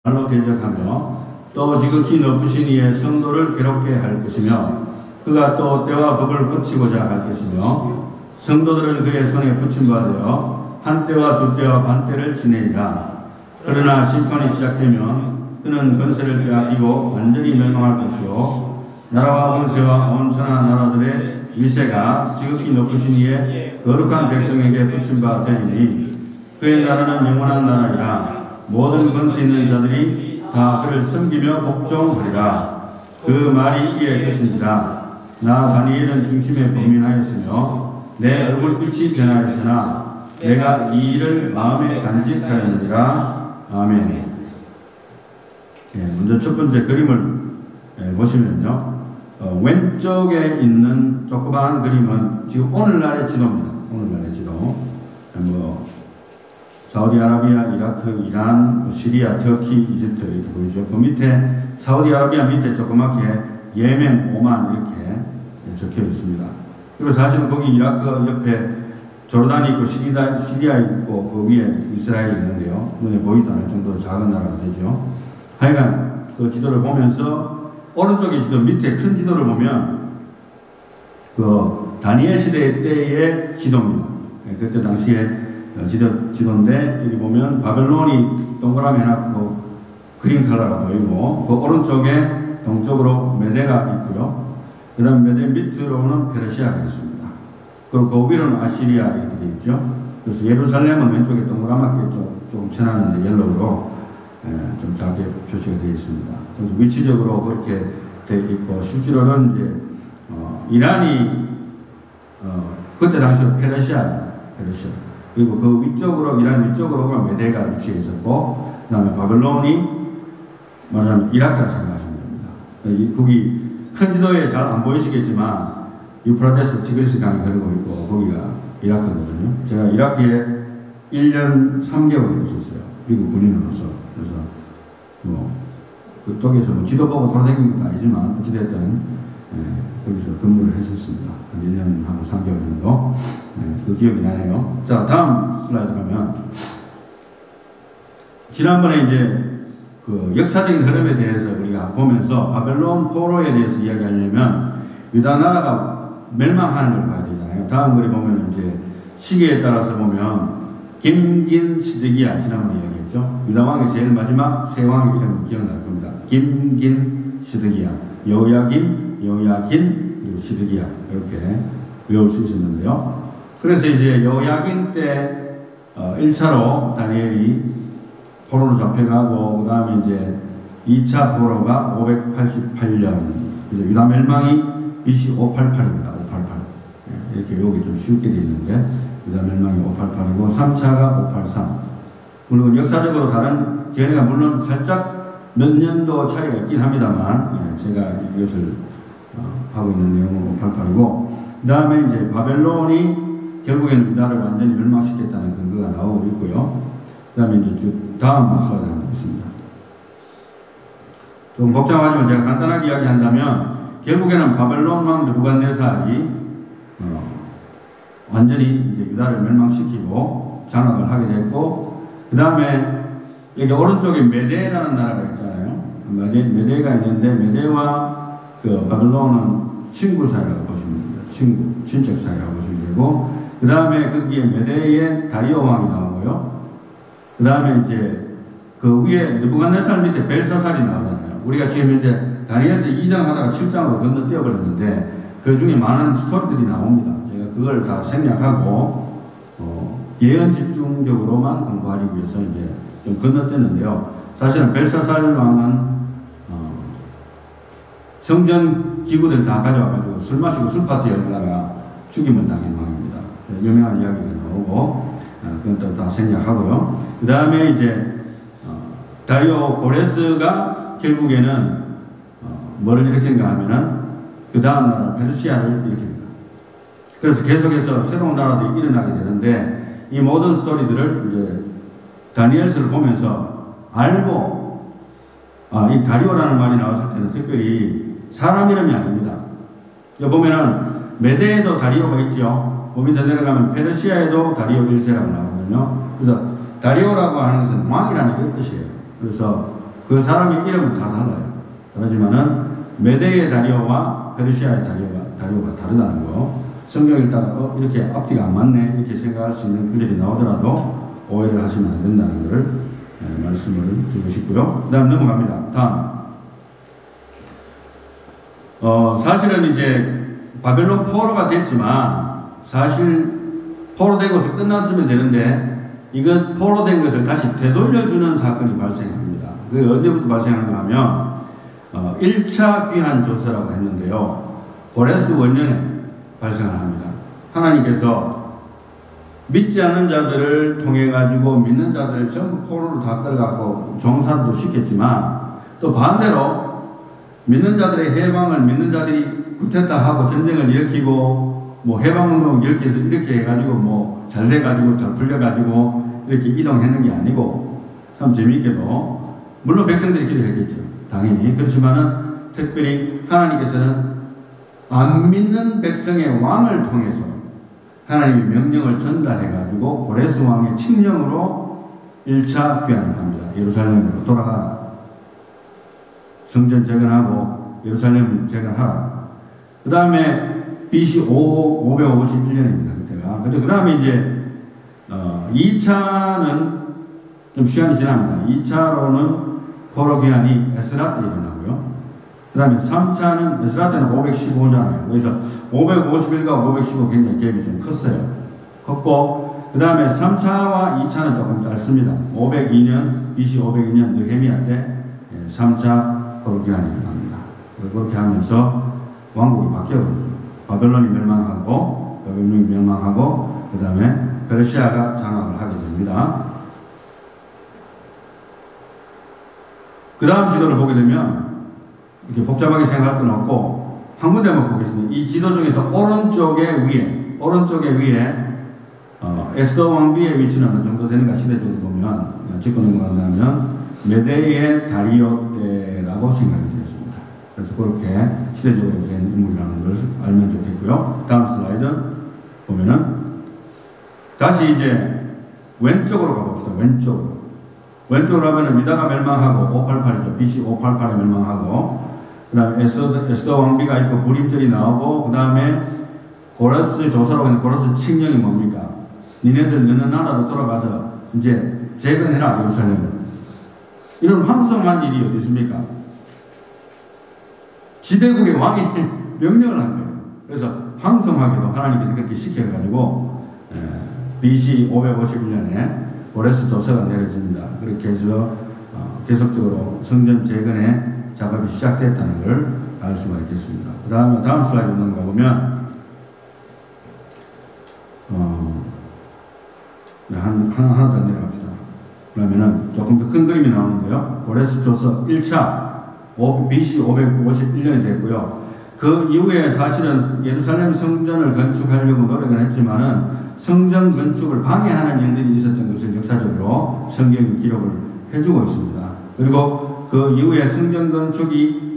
말로 대적하며 또 지극히 높으신 이의 성도를 괴롭게 할 것이며 그가 또 때와 법을 고치고자 할 것이며 성도들을 그의 손에 붙임받아 한 때와 두 때와 반 때를 지내리라. 그러나 심판이 시작되면 그는 권세를 빼앗기고 완전히 멸망할 것이요 나라와 권세와 온 천하 나라들의 위세가 지극히 높으신 이의 거룩한 백성에게 붙임바 되리니 그의 나라는 영원한 나라이라. 모든 권세 있는 자들이 다 그를 섬기며 복종하리라. 그 말이 이에 끝인지라. 나 다니엘은 중심에 범인하였으며 내 얼굴빛이 변하였으나 내가 이 일을 마음에 간직하였느니라. 아멘. 먼저 첫 번째 그림을 보시면요. 왼쪽에 있는 조그마한 그림은 지금 오늘날의 지도입니다. 오늘날의 지도. 사우디아라비아, 이라크, 이란, 시리아, 터키, 이집트 이렇게 보이죠. 그 밑에 사우디아라비아 밑에 조그맣게 예멘, 오만 이렇게 적혀 있습니다. 그리고 사실은 거기 이라크 옆에 조르단이 있고 시리아 있고 그 위에 이스라엘이 있는데요. 눈에 보이지 않을 정도로 작은 나라가 되죠. 하여간 그 지도를 보면서 오른쪽의 지도 밑에 큰 지도를 보면 그 다니엘 시대 때의 지도입니다. 그때 당시에 지도인데 여기 보면 바벨론이 동그라미 해놨고 그린 컬러가 보이고 그 오른쪽에 동쪽으로 메대가 있고요. 그 다음 메대 밑으로는 페르시아가 있습니다. 그리고 그 위로는 아시리아 이렇게 되어 있죠. 그래서 예루살렘은 왼쪽에 동그랗게 조금 쳐놨는데 옐로우로 좀 작게 표시가 되어 있습니다. 그래서 위치적으로 그렇게 되어 있고 실제로는 이제 이란이 그때 당시로 페르시아 그리고 그 위쪽으로 이란 위쪽으로 메대가 위치해 있었고 그 다음에 바벨론이 말하자면 이라크라 생각하시면 됩니다. 거기 큰 지도에 잘 안 보이시겠지만 유프라테스 티그리스 강이 흐르고 있고 거기가 이라크거든요. 제가 이라크에 1년 3개월 있었어요. 미국 군인으로서. 그래서 그쪽에서 지도 보고 돌아다니는 것도 아니지만 어찌됐든 거기서 근무를 했었습니다. 1년하고 3개월 정도. 그 기억이 나네요. 자, 다음 슬라이드 가면 지난번에 이제 그 역사적인 흐름에 대해서 우리가 보면서 바벨론 포로에 대해서 이야기하려면 유다 나라가 멸망하는 걸 봐야 되잖아요. 다음 글에 보면 이제 시기에 따라서 보면 김긴 시드기야 지난번에 이야기했죠. 유다 왕의 제일 마지막 세 왕의 이름은 기억날 겁니다. 김긴 시드기야, 여호야김, 그리고 시드기야 이렇게 외울 수 있었는데요. 그래서 이제 여호야김 때 1차로 다니엘이 포로로 잡혀가고 그 다음에 이제 2차 포로가 588년 그래서 유다 멸망이 BC 588입니다. 588 이렇게 여기 좀 쉽게 되어 있는데 유다 멸망이 588이고 3차가 583 물론 역사적으로 다른 견해가 물론 살짝 몇 년도 차이가 있긴 합니다만 제가 이것을 하고 있는 내용은 588이고 그 다음에 이제 바벨론이 결국에는 유다를 완전히 멸망시켰다는 근거가 나오고 있고요. 그 다음에 이제 쭉 다음 슬라이드 한번 보겠습니다. 좀 복잡하지만 제가 간단하게 이야기한다면 결국에는 바벨론 왕 느부갓네살이 완전히 이제 유다를 멸망시키고 장악을 하게 됐고 그 다음에 여기 오른쪽에 메대라는 나라가 있잖아요. 메대가 있는데 메대와 그 바벨론은 친구 사이라고 보시면 됩니다. 친척 사이라고 보시면 되고 그 다음에 거기에 메대의 다리오 왕이 나오고요. 그 다음에 이제 그 위에 느부갓네살 밑에 벨사살이 나오잖아요. 우리가 지금 현재 다니엘서 2장 하다가 7장으로 건너뛰어 버렸는데 그 중에 많은 스토리들이 나옵니다. 제가 그걸 다 생략하고 예언 집중적으로만 공부하기 위해서 이제 좀 건너뛰었는데요. 사실은 벨사살 왕은 성전 기구들 다 가져와가지고 술 마시고 술 파티 열다가 죽임을 당한 왕입니다. 유명한 이야기가 나오고 그건 또 다 생략하고요. 그 다음에 이제 다리오 고레스가 결국에는 뭐를 일으킨가 하면은 그 다음 나라 페르시아를 일으킵니다. 그래서 계속해서 새로운 나라들이 일어나게 되는데 이 모든 스토리들을 이제 다니엘서를 보면서 알고 이 다리오라는 말이 나왔을 때는 특별히 사람 이름이 아닙니다. 여기 보면은 메대에도 다리오가 있죠. 밑에 내려가면 페르시아에도 다리오 1세라고 나오거든요. 그래서 다리오라고 하는 것은 왕이라는 게 뜻이에요. 그래서 그 사람의 이름은 다 달라요. 그렇지만은 메대의 다리오와 페르시아의 다리오가 다르다는 거. 성경 읽다가 이렇게 앞뒤가 안 맞네 이렇게 생각할 수 있는 구절이 나오더라도 오해를 하시면 안 된다는 것을 말씀을 드리고 싶고요. 그 다음 넘어갑니다. 다음. 사실은 이제 바벨론 포로가 됐지만 사실 포로되고서 끝났으면 되는데 이것 포로된 것을 다시 되돌려주는 사건이 발생합니다. 그게 언제부터 발생하는가 하면 1차 귀환 조서라고 했는데요. 고레스 원년에 발생을 합니다. 하나님께서 믿지 않는 자들을 통해 가지고 믿는 자들을 전부 포로로 다 끌어가고 종살도 시켰지만 또 반대로 믿는 자들의 해방을 믿는 자들이 구테타 하고 전쟁을 일으키고 뭐 해방운동을 일으켜서 이렇게 해가지고 뭐 잘 돼가지고 잘 풀려가지고 이렇게 이동했는 게 아니고 참 재미있게도 물론 백성들이 기도했겠죠. 당연히. 그렇지만은 특별히 하나님께서는 안 믿는 백성의 왕을 통해서 하나님의 명령을 전달해가지고 고레스 왕의 칙령으로 1차 귀환을 합니다. 예루살렘으로 돌아가라. 성전 재건하고 예루살렘 재건하라. 그 다음에 BC 551년입니다. 그때가. 근데 그 다음에 이제 2차는 좀 시간이 지납니다. 2차로는 포로 귀환이 에스라 때 일어나고요. 그 다음에 3차는 에스라 때는 515잖아요. 그래서 551과 515 굉장히 갭이 좀 컸어요. 컸고 그 다음에 3차와 2차는 조금 짧습니다. 502년 BC 502년 느헤미야 때 3차 포로 귀환이 일어납니다. 그렇게 하면서 왕국이 바뀌어버리죠. 바벨론이 멸망하고 그 다음에 페르시아가 장악을 하게 됩니다. 그 다음 지도를 보게 되면 이렇게 복잡하게 생각할 건 없고 한 군데만 보겠습니다. 이 지도 중에서 오른쪽에 위에 에스더 왕비의 위치는 어느 정도 되는가 시대적으로 보면 짚고 넘어간다면 메대의 다리오 때라고 생각이 되었습니다. 그래서 그렇게 시대적으로 된 인물이라는 걸 알면 좋겠고요. 다음 슬라이드 보면은 다시 이제 왼쪽으로 가봅시다. 왼쪽으로 하면은 미다가 멸망하고 588이죠. BC 588에 멸망하고 그 다음에 에스더 왕비가 있고 불임절이 나오고 그 다음에 고레스 조사라고 하는 고레스 칙령이 뭡니까? 니네들 너네 나라로 돌아가서 이제 재건해라 예루살렘을. 이런 황송한 일이 어디 있습니까? 지배국의 왕이 명령을 한 거예요. 그래서 황송하게도 하나님께서 그렇게 시켜가지고 BC 551년에 고레스 조서가 내려집니다. 그렇게 해서 계속적으로 성전 재건의 작업이 시작됐다는 걸 알 수가 있겠습니다. 그 다음에 다음 슬라이드 넘어가 보면 하나 더 내려갑시다. 그러면은 조금 더 큰 그림이 나오는데요. 고레스 조서 1차 BC 551년이 됐고요. 그 이후에 사실은 예루살렘 성전을 건축하려고 노력을 했지만은 성전 건축을 방해하는 일들이 있었던 것을 역사적으로 성경이 기록을 해주고 있습니다. 그리고 그 이후에 성전 건축이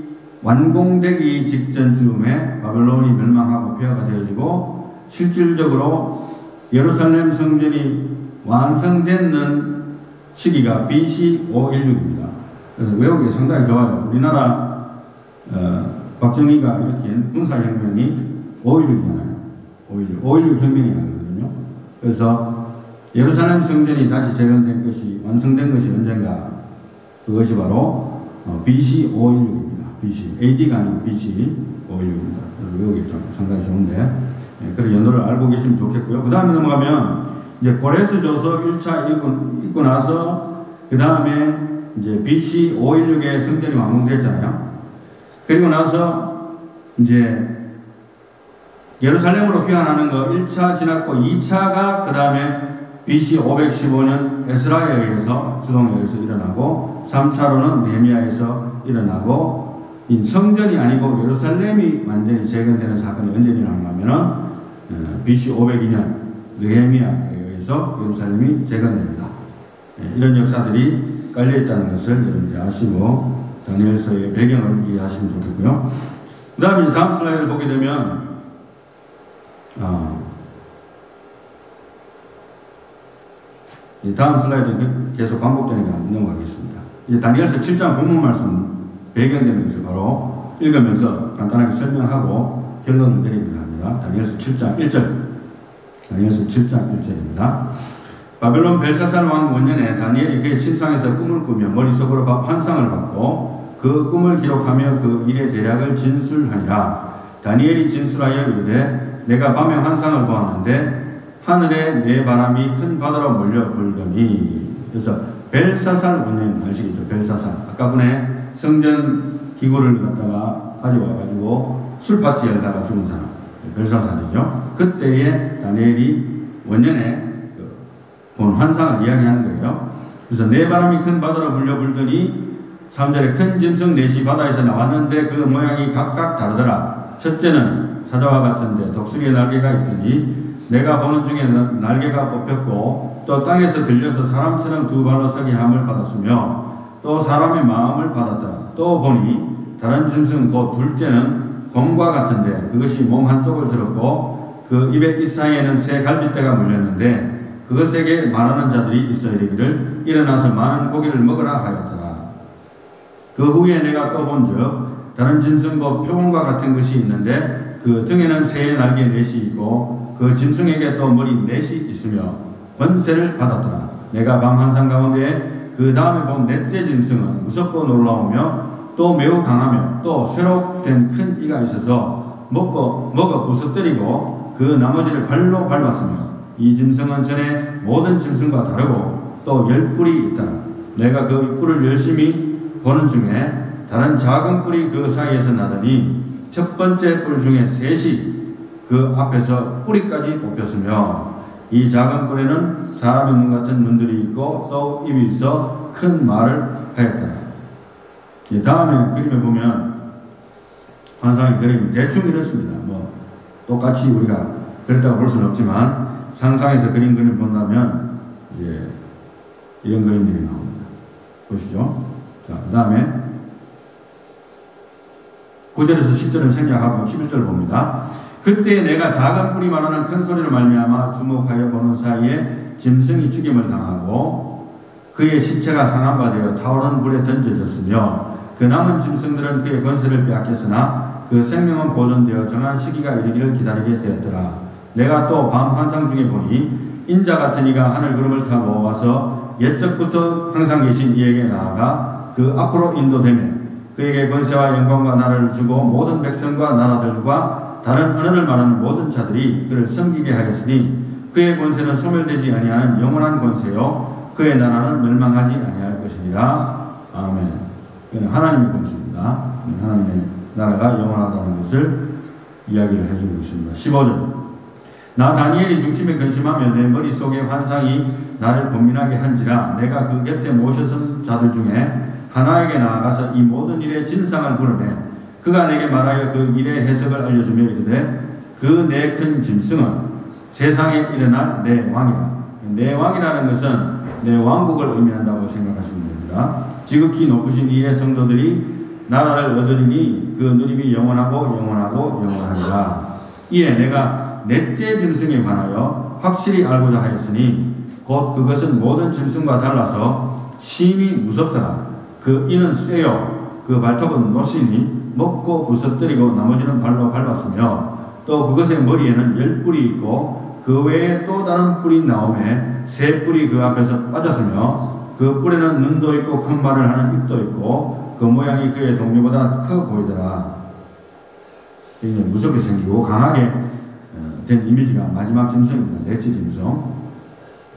완공되기 직전쯤에 바벨론이 멸망하고 폐허가 되어지고 실질적으로 예루살렘 성전이 완성되는 시기가 BC 516입니다. 그래서 외우기 상당히 좋아요. 우리나라 박정희가 일으킨 군사혁명이 5.16이잖아요. 5.16 혁명이 나거든요. 그래서 예루살렘 성전이 다시 재건된 것이, 완성된 것이 언젠가, 그것이 바로 BC 5.16입니다. BC, AD가 아니고 BC 5.16입니다. 그래서 외우기 좀 상당히 좋은데, 그런 연도를 알고 계시면 좋겠고요. 그 다음에 넘어가면, 이제 고레스 조서 1차 읽고 나서, 그 다음에 이제 BC 516에 성전이 완공됐잖아요. 그리고 나서 이제 예루살렘으로 귀환하는 거 1차 지났고 2차가 그 다음에 BC 515년 에스라에 의해서 주동에 의해서 일어나고 3차로는 느헤미야에서 일어나고 성전이 아니고 예루살렘이 완전히 재건되는 사건이 언제 일어나는가 하면은 BC 502년 느헤미야에 의해서 예루살렘이 재건됩니다. 이런 역사들이 깔려있다는 것을 여러분들이 아시고 다니엘서의 배경을 이해하시면 좋겠고요. 그 다음에 다음 슬라이드를 보게 되면 다음 슬라이드는 계속 반복되니까 넘어가겠습니다. 다니엘서 7장 본문 말씀 배경되는 것을 바로 읽으면서 간단하게 설명하고 결론을 내리기로 합니다. 다니엘서 7장 1절. 다니엘서 7장 1절입니다. 바벨론 벨사살 왕 원년에 다니엘이 그의 침상에서 꿈을 꾸며 머릿속으로 환상을 받고 그 꿈을 기록하며 그 일의 대략을 진술하니라. 다니엘이 진술하여 이르되 내가 밤에 환상을 보았는데 하늘에 네 바람이 큰 바다로 몰려 불더니. 그래서 벨사살 원년 아시겠죠? 벨사살. 아까 전에 성전 기구를 갖다가 가져와가지고 술 파티 열다가 죽은 사람. 벨사살이죠. 그때에 다니엘이 원년에 본 환상을 이야기하는 거예요. 그래서 네 바람이 큰 바다로 몰려 불더니 3절에 큰 짐승 넷이 바다에서 나왔는데 그 모양이 각각 다르더라. 첫째는 사자와 같은데 독수리의 날개가 있더니 내가 보는 중에 날개가 뽑혔고 또 땅에서 들려서 사람처럼 두 발로 서게 함을 받았으며 또 사람의 마음을 받았더라. 또 보니 다른 짐승 곧 둘째는 곰과 같은데 그것이 몸 한쪽을 들었고 그 입의 이 사이에는 새 갈빗대가 물렸는데 그것에게 말하는 자들이 있어 이르기를 일어나서 많은 고기를 먹으라 하였더라. 그 후에 내가 또 본즉 다른 짐승 곧 표범과 같은 것이 있는데 그 등에는 새의 날개 넷이 있고 그 짐승에게 또 머리 넷이 있으며 권세를 받았더라. 내가 밤 환상 가운데 그 다음에 본 넷째 짐승은 무섭고 놀라우며 또 매우 강하며 또 쇠록된 큰 이가 있어서 먹어 부서뜨리고 그 나머지를 발로 밟았으며 이 짐승은 전에 모든 짐승과 다르고 또 10뿔이 있더라. 내가 그 뿔을 열심히 보는 중에 다른 작은 뿔이 그 사이에서 나더니 첫 번째 뿔 중에 셋이 그 앞에서 뿌리까지 뽑혔으며 이 작은 뿔에는 사람의 눈 같은 눈들이 있고 또 입이 있어 큰 말을 하였더라. 다음에 그림에 보면 환상의 그림이 대충 이렇습니다. 뭐 똑같이 우리가 그랬다고 볼 수는 없지만 상상해서 그린 그림을 본다면 이제 이런 그림들이 나옵니다. 보시죠. 자, 그 다음에 9절에서 10절을 생략하고 11절을 봅니다. 그때 내가 작은 뿔이 말하는 큰 소리를 말미암아 주목하여 보는 사이에 짐승이 죽임을 당하고 그의 시체가 상한 바 되어 타오르는 불에 던져졌으며 그 남은 짐승들은 그의 권세를 빼앗겼으나 그 생명은 보존되어 정한 시기가 이르기를 기다리게 되었더라. 내가 또 밤 환상 중에 보니 인자 같은 이가 하늘 구름을 타고 와서 옛적부터 항상 계신 이에게 나아가 그 앞으로 인도되며 그에게 권세와 영광과 나라를 주고 모든 백성과 나라들과 다른 언어를 말하는 모든 자들이 그를 섬기게 하였으니 그의 권세는 소멸되지 아니하는 영원한 권세요 그의 나라는 멸망하지 아니할 것이니라. 아멘. 이는 하나님의 권세입니다. 하나님의 나라가 영원하다는 것을 이야기를 해주고 있습니다. 15절. 나 다니엘이 중심에 근심하며 내 머릿속에 환상이 나를 고민하게 한지라 내가 그 곁에 모셔선 자들 중에 하나에게 나아가서 이 모든 일의 진상을 물으매 그가 내게 말하여 그 일의 해석을 알려주며 이르되 그 내 큰 짐승은 세상에 일어날 내 왕이라. 내 왕이라는 것은 내 왕국을 의미한다고 생각하시면 됩니다. 지극히 높으신 이의 성도들이 나라를 얻으리니 그 누림이 영원하고 영원하고 영원하리라. 이에 내가 넷째 짐승에 관하여 확실히 알고자 하였으니 곧 그것은 모든 짐승과 달라서 심히 무섭더라. 그 이는 쇠요 그 발톱은 노시니 먹고 부서뜨리고 나머지는 발로 밟았으며 또 그것의 머리에는 10뿔이 있고 그 외에 또 다른 뿔이 나오매 세 뿔이 그 앞에서 빠졌으며 그 뿔에는 눈도 있고 큰 말을 하는 입도 있고 그 모양이 그의 동료보다 커 보이더라. 굉장히 무섭게 생기고 강하게 된 이미지가 마지막 짐승입니다. 넷째 짐승.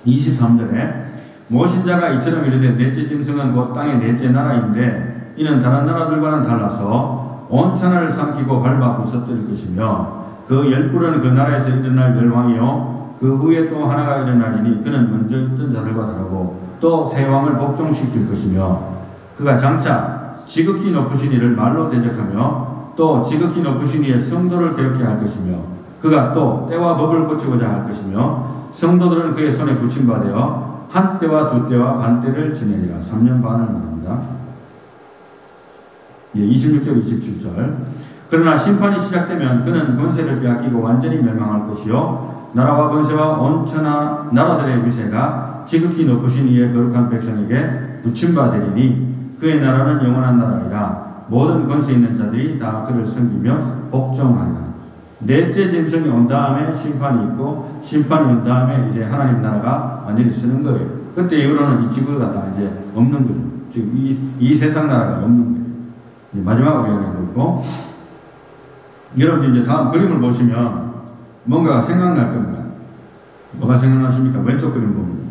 23절에 모신자가 이처럼 이르되 넷째 짐승은 곧 땅의 넷째 나라인데 이는 다른 나라들과는 달라서 온 천하를 삼키고 밟아 부서뜨릴 것이며 그 10뿔은 그 나라에서 일어날 멸왕이요 그 후에 또 하나가 일어나리니 그는 먼저 있던 자들과 다르고 또 새 왕을 복종시킬 것이며 그가 장차 지극히 높으신 이를 말로 대적하며 또 지극히 높으신 이의 성도를 괴롭게 할 것이며 그가 또 때와 법을 고치고자 할 것이며 성도들은 그의 손에 붙임받아 한 때와 두 때와 반 때를 지내리라. 3년 반을 말합니다. 26절 27절. 그러나 심판이 시작되면 그는 권세를 빼앗기고 완전히 멸망할 것이요 나라와 권세와 온 천하 나라들의 위세가 지극히 높으신 이의 거룩한 백성에게 붙임받으리니 그의 나라는 영원한 나라이라. 모든 권세 있는 자들이 다 그를 섬기며 복종하리라. 넷째 짐승이 온 다음에 심판이 있고, 심판이 온 다음에 이제 하나님 나라가 완전히 쓰는 거예요. 그때 이후로는 이 지구가 다 이제 없는 거죠. 지금 이 세상 나라가 없는 거예요. 마지막으로 이야기하고 있고, 여러분들 이제 다음 그림을 보시면 뭔가 생각날 겁니다. 뭐가 생각나십니까? 왼쪽 그림 보면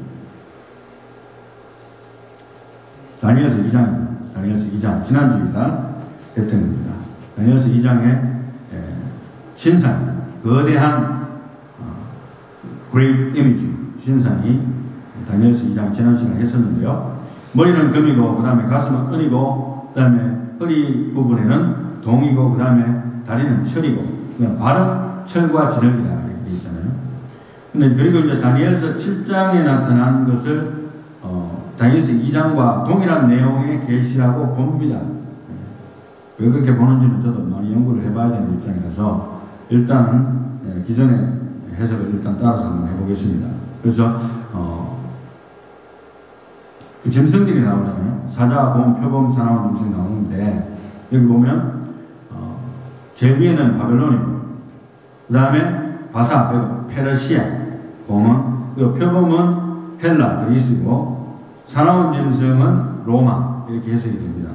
다니엘서 2장입니다. 다니엘서 2장, 지난주일날 했던 겁니다. 다니엘서 2장에 신상, 거대한 Great Image 신상이 다니엘서 2장 지난 시간에 했었는데요. 머리는 금이고, 그 다음에 가슴은 은이고, 그 다음에 허리 부분에는 동이고, 그 다음에 다리는 철이고, 그냥 발은 철과 진흙이다 이렇게 되어 있잖아요. 근데 그리고 이제 다니엘서 7장에 나타난 것을 다니엘서 2장과 동일한 내용의 계시라고 봅니다. 왜 그렇게 보는지는 저도 많이 연구를 해봐야 되는 입장이라서 일단은 기존의 해석을 일단 따라서 한번 해보겠습니다. 그래서 그 짐승들이 나오잖아요. 사자, 곰, 표범, 사나운 짐승이 나오는데 여기 보면 제일 위에는 바벨론이고, 그 다음에 바사, 페르시아, 곰은, 그리고 표범은 헬라, 그리스고, 사나운 짐승은 로마, 이렇게 해석이 됩니다.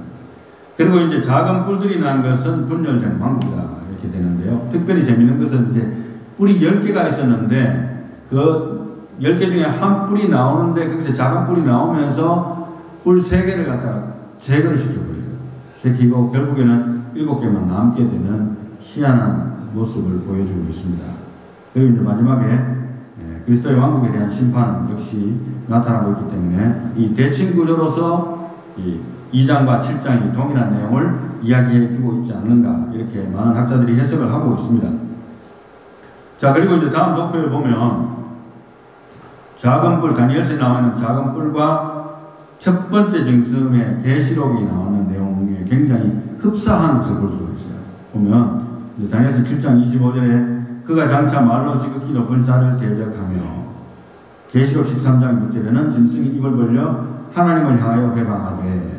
그리고 이제 작은 뿔들이 난 것은 분열된 왕국이다, 이렇게 되는데요. 특별히 재밌는 것은 이제 뿔이 10개가 있었는데, 그 10개 중에 한 뿔이 나오는데, 거기서 작은 뿔이 나오면서 뿔 3개를 갖다가 제거를 시켜버려요. 시키고, 결국에는 7개만 남게 되는 희한한 모습을 보여주고 있습니다. 그리고 이제 마지막에 그리스도의 왕국에 대한 심판 역시 나타나고 있기 때문에 이 대칭 구조로서 이 2장과 7장이 동일한 내용을 이야기해 주고 있지 않는가, 이렇게 많은 학자들이 해석을 하고 있습니다. 자, 그리고 이제 다음 도표를 보면 작은 뿔, 다니엘서에 나오는 작은 뿔과 첫 번째 짐승의 계시록이 나오는 내용에 굉장히 흡사한 것을 볼 수가 있어요. 보면 다니엘서 7장 25절에 그가 장차 말로 지극히 높은 산을 대적하며, 계시록 13장 6절에는 짐승이 입을 벌려 하나님을 향하여 회방하되,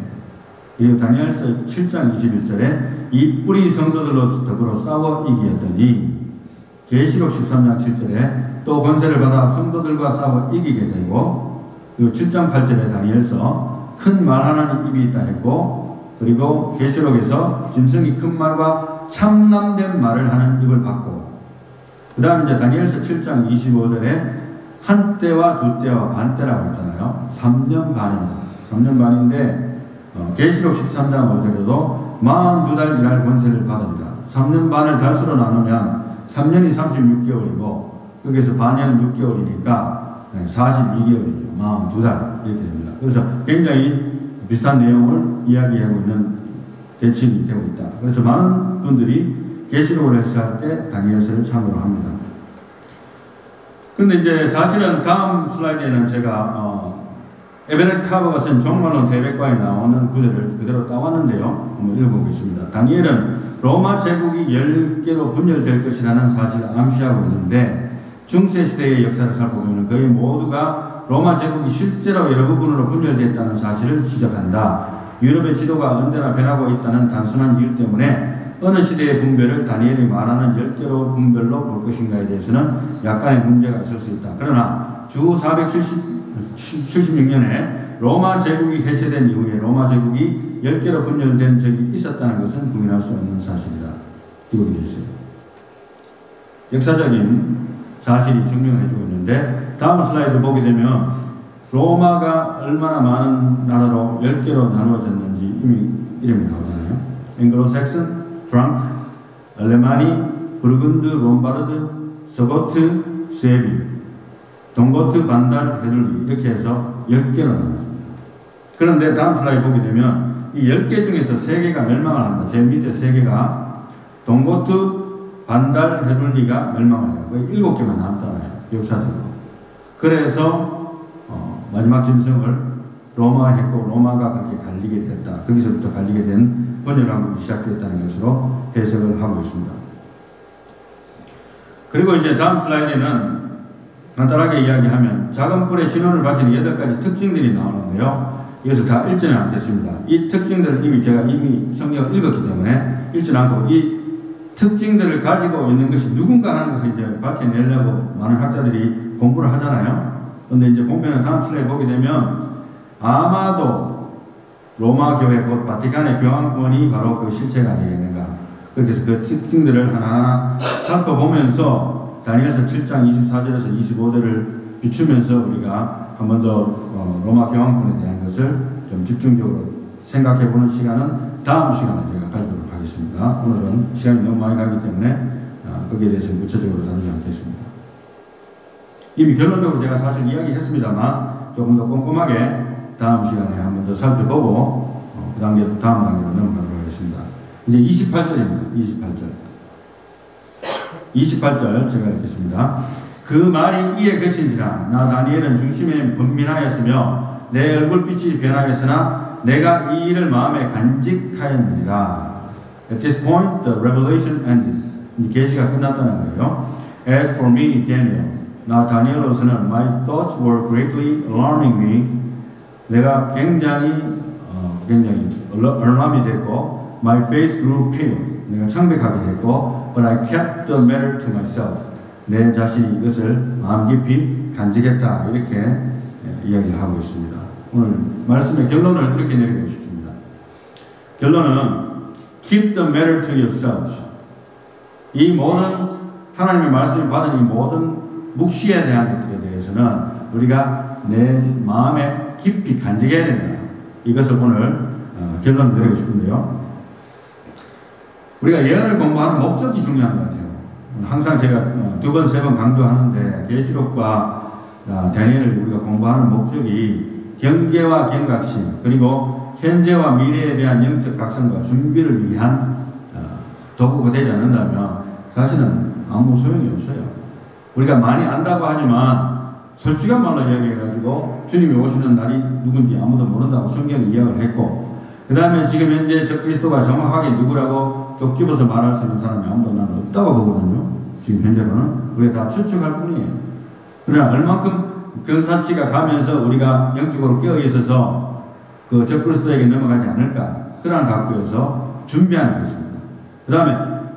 그리고 다니엘서 7장 21절에 이 뿔이 성도들로 더불어 싸워 이기었더니, 계시록 13장 7절에 또 권세를 받아 성도들과 싸워 이기게 되고, 그리고 7장 8절에 다니엘서 큰 말 하나는 입이 있다 했고, 그리고 계시록에서 짐승이 큰 말과 참남된 말을 하는 입을 받고, 그 다음 이제 다니엘서 7장 25절에 한 때와 두 때와 반 때라고 했잖아요. 3년 반입니다. 3년 반인데 계시록 13장 5절에도 42달 일할 권세를 받습니다. 3년 반을 달수로 나누면 3년이 36개월이고 여기서 반년 6개월이니까 42개월이죠. 42달 이렇게 됩니다. 그래서 굉장히 비슷한 내용을 이야기하고 있는 대칭이 되고 있다. 그래서 많은 분들이 계시록을 해석할 때 다니엘서를 참고로 합니다. 근데 이제 사실은 다음 슬라이드에는 제가 에베렛 카버가 쓴 종말론 대백과에 나오는 구절을 그대로 따왔는데요. 한번 읽어보겠습니다. 다니엘은 로마 제국이 10개로 분열될 것이라는 사실을 암시하고 있는데, 중세시대의 역사를 살펴보면 거의 모두가 로마 제국이 실제로 여러 부분으로 분열됐다는 사실을 지적한다. 유럽의 지도가 언제나 변하고 있다는 단순한 이유 때문에 어느 시대의 분별을 다니엘이 말하는 10개로 분별로 볼 것인가에 대해서는 약간의 문제가 있을 수 있다. 그러나 주 476년에 로마 제국이 해체된 이후에 로마 제국이 10개로 분열된 적이 있었다는 것은 부인할 수 없는 사실이다. 기록이 되어 있어요. 역사적인 사실이 증명해주고 있는데, 다음 슬라이드 보게 되면 로마가 얼마나 많은 나라로 10개로 나누어졌는지 이미 이름이 나오잖아요. 앵글로색슨, 프랑크, 알레마니, 부르근드, 롬바르드, 서고트, 스웨비, 동고트, 반달, 헤들리, 이렇게 해서 10개로 나눠집니다. 그런데 다음 슬라이드 보게 되면 이 10개 중에서 3개가 멸망을 한다. 제 밑에 3개가 동고트, 반달, 헤들리가 멸망을 해요. 7개만 남잖아요. 역사적으로. 그래서 마지막 짐승을 로마했고, 로마가 그렇게 갈리게 됐다. 거기서부터 갈리게 된 분열왕국이 시작됐다는 것으로 해석을 하고 있습니다. 그리고 이제 다음 슬라이드에는 간단하게 이야기하면 작은 뿔의 신원을 밝히는 8가지 특징들이 나오는데요. 이것을 다 읽지는 않겠습니다. 이 특징들을 제가 이미 성경을 읽었기 때문에 읽지는 않고 이 특징들을 가지고 있는 것이 누군가 하는 것을 이제 밝혀내려고 많은 학자들이 공부를 하잖아요. 그런데 이제 보면 다음 슬라이드 보게 되면 아마도 로마 교회 곧 바티칸의 교황권이 바로 그 실체가 아니겠는가. 그래서 그 특징들을 하나하나 살펴보면서 다니엘서 7장 24절에서 25절을 비추면서 우리가 한 번 더 로마 교황권에 대한 것을 좀 집중적으로 생각해보는 시간은 다음 시간에 제가 가지도록 하겠습니다. 오늘은 시간이 너무 많이 가기 때문에 거기에 대해서 구체적으로 다루지 않겠습니다. 이미 결론적으로 제가 사실 이야기했습니다만 조금 더 꼼꼼하게 다음 시간에 한 번 더 살펴보고 그 다음 단계로 넘어가도록 하겠습니다. 이제 28절입니다. 28절 제가 읽겠습니다. 그 말이 이에 그친지라 나 다니엘은 중심에 번민하였으며 내 얼굴빛이 변하였으나 내가 이 일을 마음에 간직하였느니라. At this point the revelation ended. 이 계시가 끝났다는 거예요. As for me, Daniel, 나 다니엘로서는 my thoughts were greatly alarming me. 내가 굉장히 얼람이 됐고 my face grew pale. 내가 창백하게 됐고 but I kept the matter to myself. 내 자신이 이것을 마음 깊이 간직했다. 이렇게 이야기를 하고 있습니다. 오늘 말씀의 결론을 이렇게 내리고 싶습니다. 결론은 keep the matter to yourselves. 이 모든 하나님의 말씀을 받은 이 모든 묵시에 대한 것들에 대해서는 우리가 내 마음에 깊이 간직해야 된다. 이것을 오늘 결론 드리고 싶은데요. 우리가 예언을 공부하는 목적이 중요한 것 같아요. 항상 제가 두 번, 세 번 강조하는데 계시록과 다니엘을 우리가 공부하는 목적이 경계와 경각심 그리고 현재와 미래에 대한 영적 각성과 준비를 위한 도구가 되지 않는다면 사실은 아무 소용이 없어요. 우리가 많이 안다고 하지만 솔직한 말로 이야기해가지고 주님이 오시는 날이 누군지 아무도 모른다고 성경이 이야기를 했고 그 다음에 지금 현재 저 그리스도가 정확하게 누구라고 쪽 집어서 말할 수 있는 사람이 아무도 나는 없다고 보거든요. 지금 현재로는 우리가 다 추측할 뿐이에요. 그러나 얼만큼 근사치가 가면서 우리가 영적으로 깨어 있어서 그 적 그리스도에게 넘어가지 않을까 그러한 각도에서 준비하는 것입니다. 그 다음에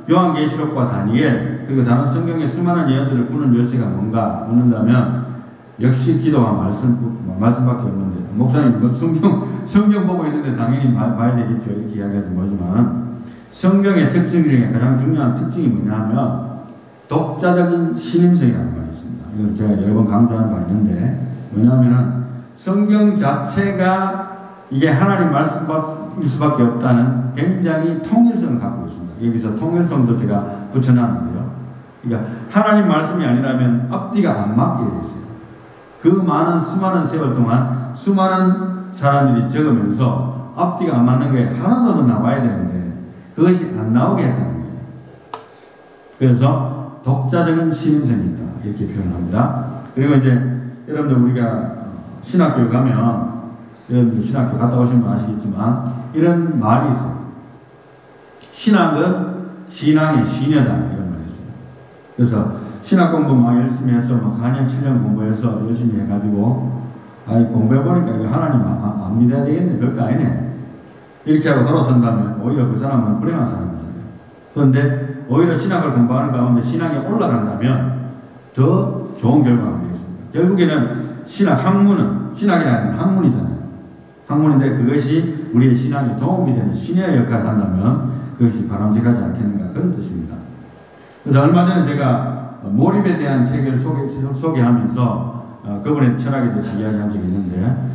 요한계시록과 다니엘 그리고 다른 성경의 수많은 예언들을 푸는 열쇠가 뭔가 묻는다면 역시 기도와 말씀밖에 없는데 목사님 성경 보고 있는데 당연히 봐야 되겠죠 이렇게 이야기하지 뭐지만 성경의 특징 중에 가장 중요한 특징이 뭐냐면 독자적인 신임성이라는 말이 있습니다. 이것을 제가 여러 번 강조한 바 있는데 뭐냐면은 성경 자체가 이게 하나님 말씀일 수밖에 없다는 굉장히 통일성을 갖고 있습니다. 여기서 통일성도 제가 붙여놨는데요. 그러니까 하나님 말씀이 아니라면 앞뒤가 안 맞게 되어 있어요. 그 많은 수많은 세월 동안 수많은 사람들이 적으면서 앞뒤가 안 맞는 게 하나도 나와야 되는데 그것이 안 나오게 했다는 거예요. 그래서 독자적인 신임성이 있다 이렇게 표현합니다. 그리고 이제 여러분들 우리가 신학교에 가면 여러분들 신학교 갔다 오신 분 아시겠지만 이런 말이 있어요. 신학은 신앙의 신여다 이런 말이 있어요. 그래서 신학 공부 많이 열심히 해서 뭐 4년 7년 공부해서 열심히 해가지고 공부해보니까 이거 하나님 안 믿어야 되겠네 별거 아니네 이렇게 하고 돌아선다면 오히려 그 사람은 불행한 사람이잖아요. 그런데 오히려 신학을 공부하는 가운데 신앙이 올라간다면 더 좋은 결과가 되겠습니다. 결국에는 학문은 신학이라는 학문이잖아요. 학문인데 그것이 우리의 신앙에 도움이 되는 신의 역할을 한다면 그것이 바람직하지 않겠는가 그런 뜻입니다. 그래서 얼마 전에 제가 몰입에 대한 책을 소개하면서 그분의 철학에 대해서 이야기한 적이 있는데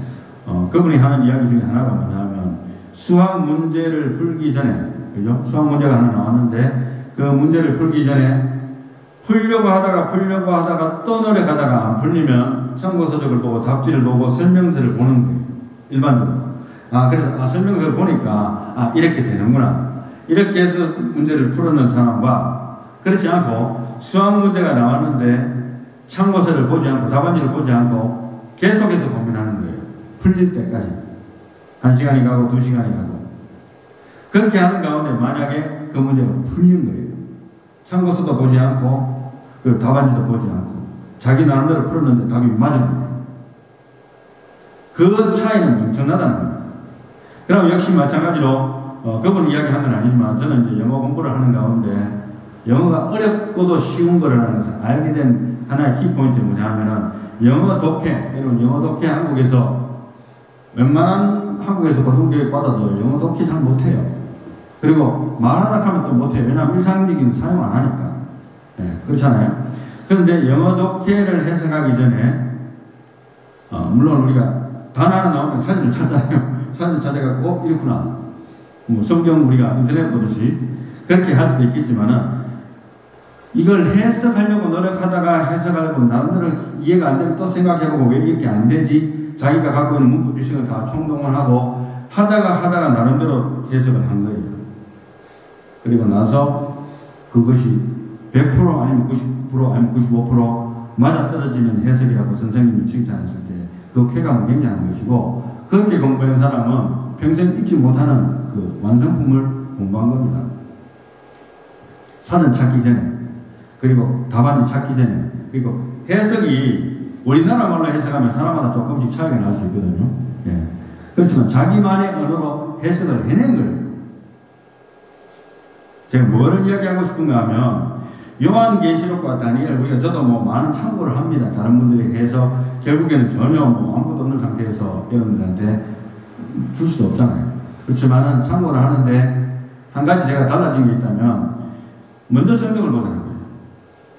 그분이 하는 이야기 중에 하나가 뭐냐면 수학 문제를 풀기 전에 그죠? 수학 문제가 하나 나왔는데 그 문제를 풀기 전에 풀려고 하다가 또 노력하다가 안 풀리면 참고서적을 보고 답지를 보고 설명서를 보는 거예요. 일반적으로. 그래서 설명서를 보니까 이렇게 되는구나. 이렇게 해서 문제를 풀어낸 사람과 그렇지 않고 수학 문제가 나왔는데 참고서를 보지 않고 답안지를 보지 않고 계속해서 고민하는 거예요. 풀릴 때까지. 1시간이 가고 2시간이 가도. 그렇게 하는 가운데 만약에 그 문제가 풀리는 거예요. 참고서도 보지 않고 그 답안지도 보지 않고 자기 나름대로 풀었는데 답이 맞은 거예요. 그 차이는 엄청나다는 겁니다. 그럼 역시 마찬가지로 그분 이야기한 건 아니지만 저는 이제 영어 공부를 하는 가운데 영어가 어렵고도 쉬운 거라는 것을 알게 된 하나의 키포인트는 뭐냐 하면은 영어 독해, 여러분 영어 독해 한국에서 웬만한 한국에서 고등교육 받아도 영어 독해 잘 못해요. 그리고 말하라 하면 또 못해요. 왜냐하면 일상적인 사용 안 하니까. 네, 그렇잖아요. 그런데 영어 독해를 해석하기 전에 물론 우리가 단어 나오면 사진을 찾아요. 사진 찾아갖고 이렇구나. 뭐 성경 우리가 인터넷 보듯이 그렇게 할 수도 있겠지만은 이걸 해석하려고 노력하다가 해석하려고 나름대로 이해가 안 되면 또 생각해보고 왜 이렇게 안 되지? 자기가 갖고 있는 문법 지식을 다 총동원 하고 하다가 나름대로 해석을 한 거예요. 그리고 나서 그것이 100% 아니면 90% 아니면 95% 맞아떨어지는 해석이라고 선생님이 칭찬했을 때 그 쾌감은 굉장한 것이고 그렇게 공부한 사람은 평생 잊지 못하는 그 완성품을 공부한 겁니다. 사전 찾기 전에 그리고 답안지 찾기 전에 그리고 해석이 우리나라 말로 해석하면 사람마다 조금씩 차이가 날 수 있거든요. 예. 그렇지만 자기만의 언어로 해석을 해낸 거예요. 제가 뭐를 이야기하고 싶은가 하면 요한계시록과 다니엘 우리가 저도 뭐 많은 참고를 합니다. 다른 분들이 해서 결국에는 전혀 뭐 아무것도 없는 상태에서 여러분들한테 줄 수도 없잖아요. 그렇지만은 참고를 하는데 한 가지 제가 달라진 게 있다면 먼저 성경을 보자는 거예요.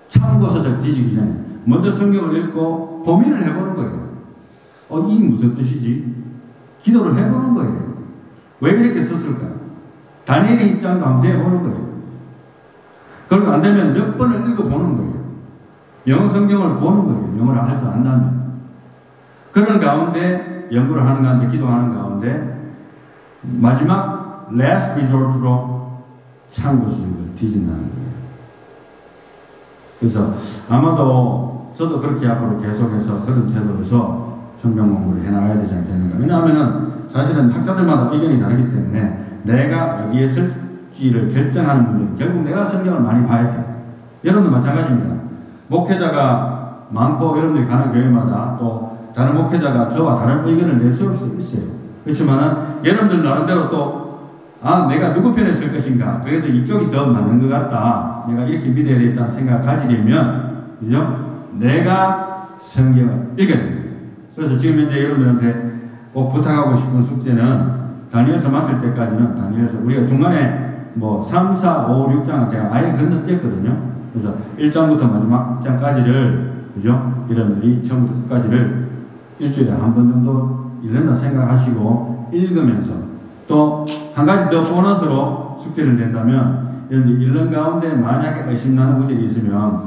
참고서들 뒤지기 전에 먼저 성경을 읽고 고민을 해보는 거예요. 이게 무슨 뜻이지? 기도를 해보는 거예요. 왜 이렇게 썼을까? 다니엘의 입장도 한번 해보는 거예요. 그리고 안 되면 몇 번을 읽어보는 거예요. 영어 성경을 보는 거예요. 영어를 할 줄 안다면. 그런 가운데 연구를 하는 가운데 기도하는 가운데 마지막 last resort로 참고서를 뒤진다는 거예요. 그래서 아마도 저도 그렇게 앞으로 계속해서 그런 태도로서 성경 공부를 해나가야 되지 않겠는가. 왜냐하면은 사실은 학자들마다 의견이 다르기 때문에 내가 어디에 쓸지를 결정하는 문제는 결국 내가 성경을 많이 봐야 돼요. 여러분도 마찬가지입니다. 목회자가 많고 여러분들이 가는 교회마다 또 다른 목회자가 저와 다른 의견을 내세울 수 있어요. 그렇지만은 여러분들 나름대로 또 내가 누구 편에 쓸 것인가? 그래도 이쪽이 더 맞는 것 같다. 내가 이렇게 믿어야 되겠다는 생각을 가지려면, 그죠? 내가 성경을 읽어야 됩니다. 그래서 지금 현재 여러분들한테 꼭 부탁하고 싶은 숙제는 다니엘서 마칠 때까지는 다니엘서 우리가 중간에 뭐 3, 4, 5, 6장은 제가 아예 건너뛰었거든요. 그래서 1장부터 마지막 장까지를, 그죠? 여러분들이 처음부터 끝까지를 일주일에 한 번 정도 읽는다 생각하시고 읽으면서 또 한 가지 더 보너스로 숙제를 낸다면 여러분들 읽는 가운데 만약에 의심나는 구절이 있으면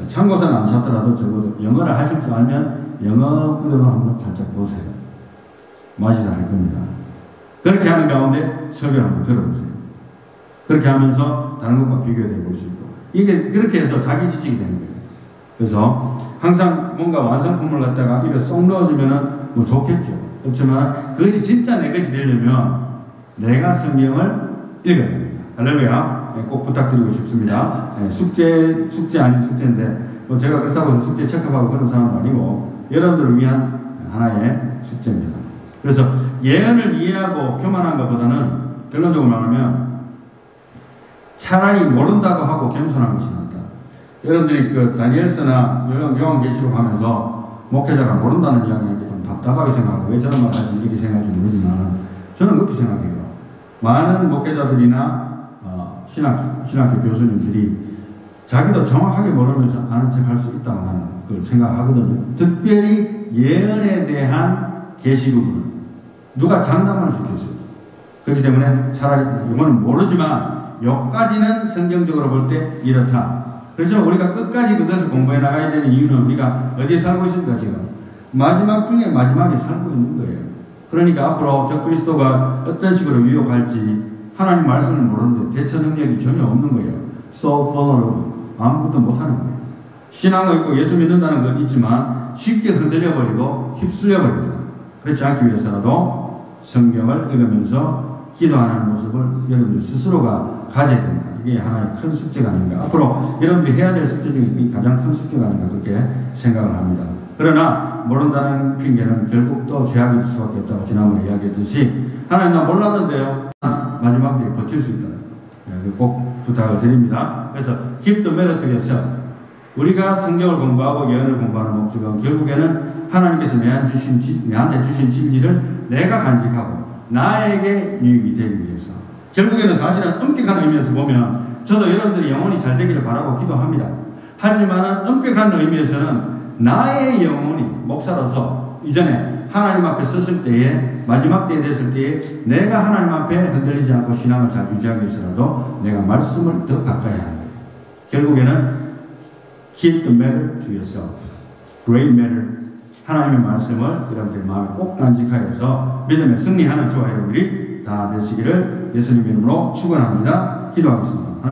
참고서는 안 찾더라도 적어도 영어를 하실 줄 알면 영어 구절로 한번 살짝 보세요. 맛이 다를 겁니다. 그렇게 하는 가운데 설교를 한번 들어보세요. 그렇게 하면서 다른 것과 비교해 볼 수 있고 이게 그렇게 해서 자기 지식이 되는 거예요. 그래서 항상 뭔가 완성품을 갖다가 입에 쏙 넣어주면은 뭐 좋겠죠. 그렇지만 그것이 진짜 내 것이 되려면 내가 성경을 읽어야 됩니다. 할렐루야. 꼭 부탁드리고 싶습니다. 숙제 아닌 숙제인데 뭐 제가 그렇다고 해서 숙제 체크하고 그런 사람도 아니고 여러분들을 위한 하나의 숙제입니다. 그래서 예언을 이해하고 교만한 것보다는 결론적으로 말하면 차라리 모른다고 하고 겸손한 것이 낫다. 여러분들이 그 다니엘서나 요한계시록 하면서 목회자가 모른다는 이야기하기 좀 답답하게 생각하고 왜 저런 말 하지 이렇게 생각할지 모르지만 저는 그렇게 생각해요. 많은 목회자들이나 신학교 교수님들이 자기도 정확하게 모르면서 아는 척 할 수 있다고 나는 그걸 생각하거든요. 특별히 예언에 대한 계시 부분은 누가 장담할 수 있겠어요. 그렇기 때문에 차라리 이거는 모르지만 여기까지는 성경적으로 볼 때 이렇다. 그래서 우리가 끝까지 그것을 공부해 나가야 되는 이유는 우리가 어디에 살고 있습니까 지금? 마지막 중에 마지막에 살고 있는 거예요. 그러니까 앞으로 저 그리스도가 어떤 식으로 유혹할지 하나님 말씀을 모르는데 대처 능력이 전혀 없는 거예요. So vulnerable. 아무것도 못하는 거예요. 신앙을 있고 예수 믿는다는 건 있지만 쉽게 흔들려버리고 휩쓸려버립니다. 그렇지 않기 위해서라도 성경을 읽으면서 기도하는 모습을 여러분들 스스로가 가져야 됩니다. 이게 하나의 큰 숙제가 아닌가. 앞으로 여러분들이 해야 될 숙제 중에 가장 큰 숙제가 아닌가 그렇게 생각을 합니다. 그러나 모른다는 핑계는 결국 또 죄악이 될 수밖에 없다고 지난번에 이야기했듯이 하나님 나 몰랐는데요. 마지막 때에 버틸 수 있다는 거. 꼭 부탁을 드립니다. 그래서 keep the matter to yourself. 우리가 성경을 공부하고 예언을 공부하는 목적은 결국에는 하나님께서 내한테 주신 진리를 내가 간직하고 나에게 유익이 되기 위해서. 결국에는 사실은 엄격한 의미에서 보면 저도 여러분들이 영혼이 잘 되기를 바라고 기도합니다. 하지만 엄격한 의미에서는 나의 영혼이 목사로서 이전에 하나님 앞에 섰을 때에 마지막 때에 됐을 때에 내가 하나님 앞에 흔들리지 않고 신앙을 잘 유지하기 위해서라도 내가 말씀을 더 가까이 하는 거예요. 결국에는 keep the matter to yourself. great matter. 하나님의 말씀을 여러분들의 마음에 꼭 간직하여서 믿음에 승리하는 저와 여러분들이 다 되시기를 예수님 이름으로 축원합니다. 기도하겠습니다.